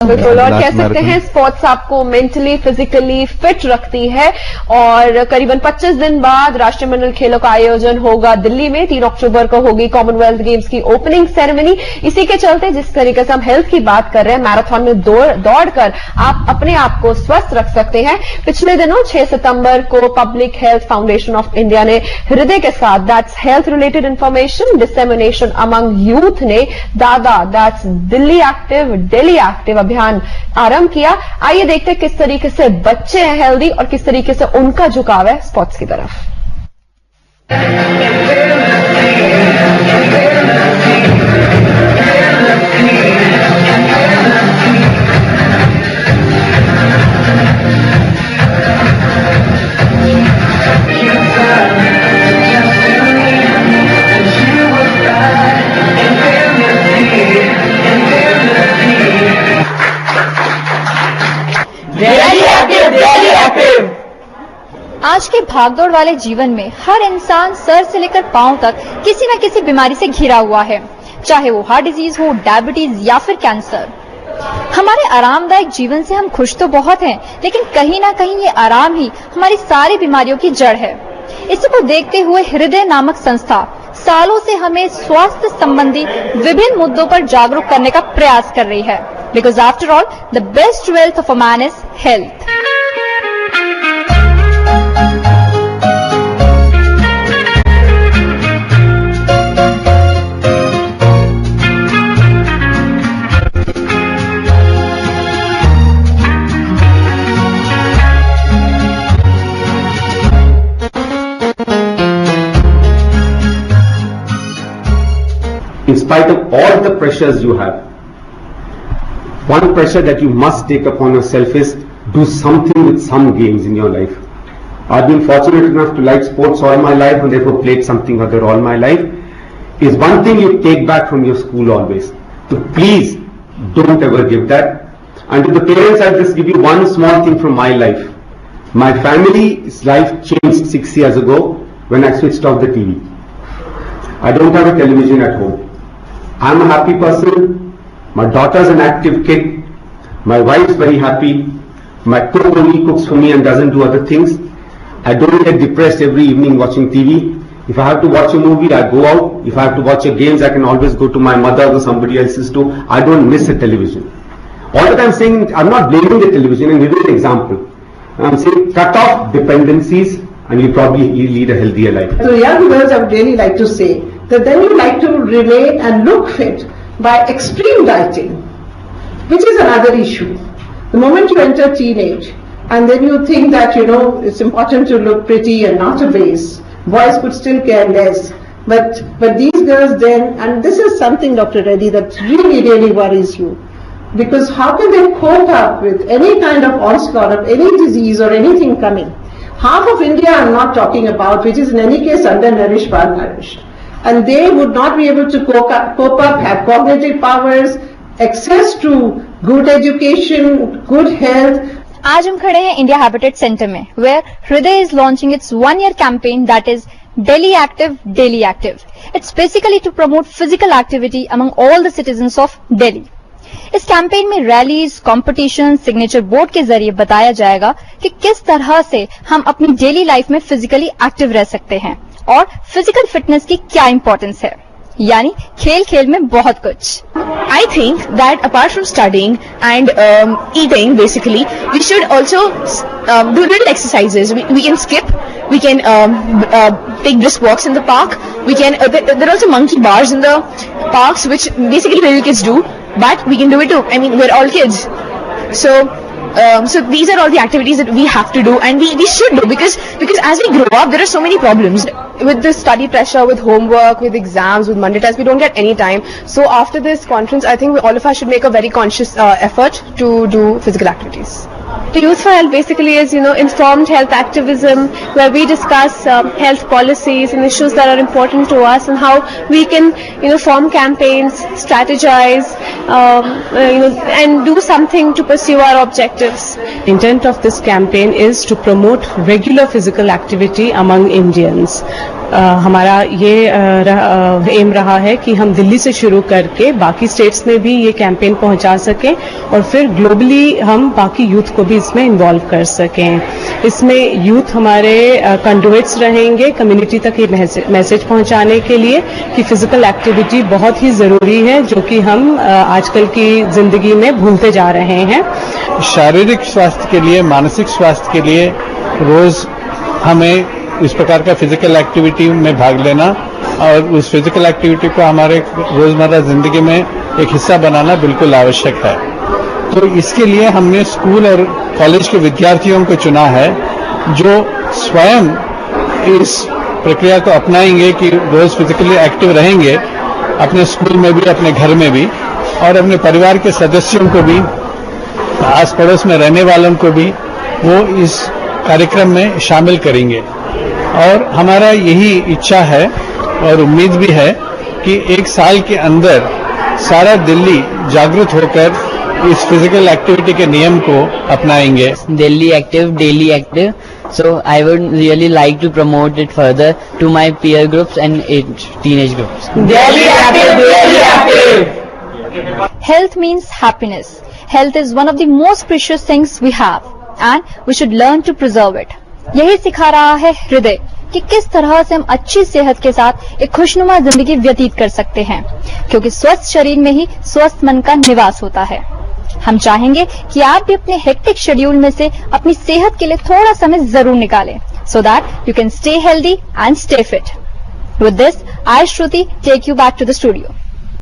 बिल्कुल, और कह सकते हैं स्पोर्ट्स आपको मेंटली फिजिकली फिट रखती है। और करीबन 25 दिन बाद राष्ट्रीय मंडल खेलों का आयोजन होगा दिल्ली में। 3 अक्टूबर को होगी कॉमनवेल्थ गेम्स की ओपनिंग सेरेमनी। इसी के चलते जिस तरीके से हम हेल्थ की बात कर रहे हैं, मैराथन में दौड़कर आप अपने आप को स्वस्थ रख सकते हैं। पिछले दिनों 6 सितंबर को public health foundation of India ने हृदय के साथ that's health related information dissemination among youth ने दादा that's Delhi active daily active अभियान आरंभ किया। आइए देखते हैं किस तरीके से बच्चे हैं हेल्दी और किस तरीके से उनका झुकाव है स्पोर्ट्स की तरफ। आज के भागदौड़ वाले जीवन में हर इंसान सर से लेकर पांव तक किसी न किसी बीमारी से घिरा हुआ है, चाहे वो हार्ट डिजीज हो, डायबिटीज या फिर कैंसर। हमारे आरामदायक जीवन से हम खुश तो बहुत हैं, लेकिन कहीं ना कहीं ये आराम ही हमारी सारी बीमारियों की जड़ है। इसी को देखते हुए हृदय नामक संस्था सालों से हमें स्वास्थ्य संबंधी विभिन्न मुद्दों पर जागरूक करने का प्रयास कर रही है। Because after all the best wealth of a man is health. In spite of all the pressures you have, one pressure that you must take upon yourself is do something with some games in your life. I've been fortunate enough to like sports all my life and therefore played something other all my life. Is one thing you take back from your school always. So please don't ever give that. And to the parents, I'll just give you one small thing from my life. My family's life changed 6 years ago when I switched off the TV. I don't have a television at home. I'm a happy person. My daughter's an active kid. My wife's very happy. My cook only cooks for me and doesn't do other things. I don't get depressed every evening watching TV. If I have to watch a movie, I go out. If I have to watch a games, I can always go to my mother or somebody else's too. I don't miss a television. All that I'm saying, I'm not blaming the television and giving an example. I'm saying cut off dependencies and you'll probably lead a healthier life. So young girls, I would really like to say that then you like to remain and look fit by extreme dieting, which is another issue. The moment you enter teenage and then you think that, it's important to look pretty and not obese, boys could still care less. But these girls then, and this is something, Dr. Reddy, that really worries you. Because how can they cope up with any kind of onslaught of any disease or anything coming? Half of India I'm not talking about, which is in any case undernourished, malnourished. And they would not be able to cope up, have cognitive powers, access to good education, good health. आज हम खड़े हैं India habitat centre में, where Hriday is launching its 1 year campaign that is daily active daily active. It's basically to promote physical activity among all the citizens of Delhi. इस campaign में rallies, competition, signature board के जरिए बताया जाएगा कि किस तरह से हम अपनी डेली लाइफ में फिजिकली एक्टिव रह सकते हैं और फिजिकल फिटनेस की क्या इंपॉर्टेंस है, यानी खेल खेल में बहुत कुछ। I think that apart from studying and eating, basically, we should also do little exercises. We can skip, we can take brisk walks in the park. We can there are also monkey bars in the parks, which basically little kids do, but we can do it too. I mean, we're all kids, so these are all the activities that we have to do, and we should do because as we grow up, there are so many problems. With the study pressure, with homework, with exams, with Monday tests, we don't get any time. So after this conference, I think all of us should make a very conscious effort to do physical activities. The Youth for Health basically is, informed health activism, where we discuss health policies and issues that are important to us and how we can, form campaigns, strategize, and do something to pursue our objectives. The intent of this campaign is to promote regular physical activity among Indians. हमारा ये M रहा है कि हम दिल्ली से शुरू करके बाकी स्टेट्स में भी ये कैंपेन पहुंचा सकें और फिर ग्लोबली हम बाकी यूथ को भी इसमें इन्वॉल्व कर सकें। इसमें यूथ हमारे कंडुइट्स रहेंगे कम्युनिटी तक ये मैसेज पहुंचाने के लिए कि फिजिकल एक्टिविटी बहुत ही जरूरी है, जो कि हम आजकल की जिंदगी में भूलते जा रहे हैं। शारीरिक स्वास्थ्य के लिए, मानसिक स्वास्थ्य के लिए रोज हमें इस प्रकार का फिजिकल एक्टिविटी में भाग लेना और उस फिजिकल एक्टिविटी को हमारे रोजमर्रा जिंदगी में एक हिस्सा बनाना बिल्कुल आवश्यक है। तो इसके लिए हमने स्कूल और कॉलेज के विद्यार्थियों को चुना है जो स्वयं इस प्रक्रिया को अपनाएंगे कि रोज फिजिकली एक्टिव रहेंगे, अपने स्कूल में भी, अपने घर में भी, और अपने परिवार के सदस्यों को भी, आस पड़ोस में रहने वालों को भी वो इस कार्यक्रम में शामिल करेंगे। और हमारा यही इच्छा है और उम्मीद भी है कि एक साल के अंदर सारा दिल्ली जागरूक होकर इस फिजिकल एक्टिविटी के नियम को अपनाएंगे। Delhi active, daily active. So I would really like to promote it further to my peer groups and teenage groups. Delhi active, daily active. Health means happiness. Health is one of the most precious things we have and we should learn to preserve it. यही सिखा रहा है हृदय कि किस तरह से हम अच्छी सेहत के साथ एक खुशनुमा जिंदगी व्यतीत कर सकते हैं, क्योंकि स्वस्थ शरीर में ही स्वस्थ मन का निवास होता है। हम चाहेंगे कि आप भी अपने हेक्टिक शेड्यूल में से अपनी सेहत के लिए थोड़ा समय जरूर निकालें, so that you can stay healthy and stay fit. With this, I, Shruti, take you back to the studio.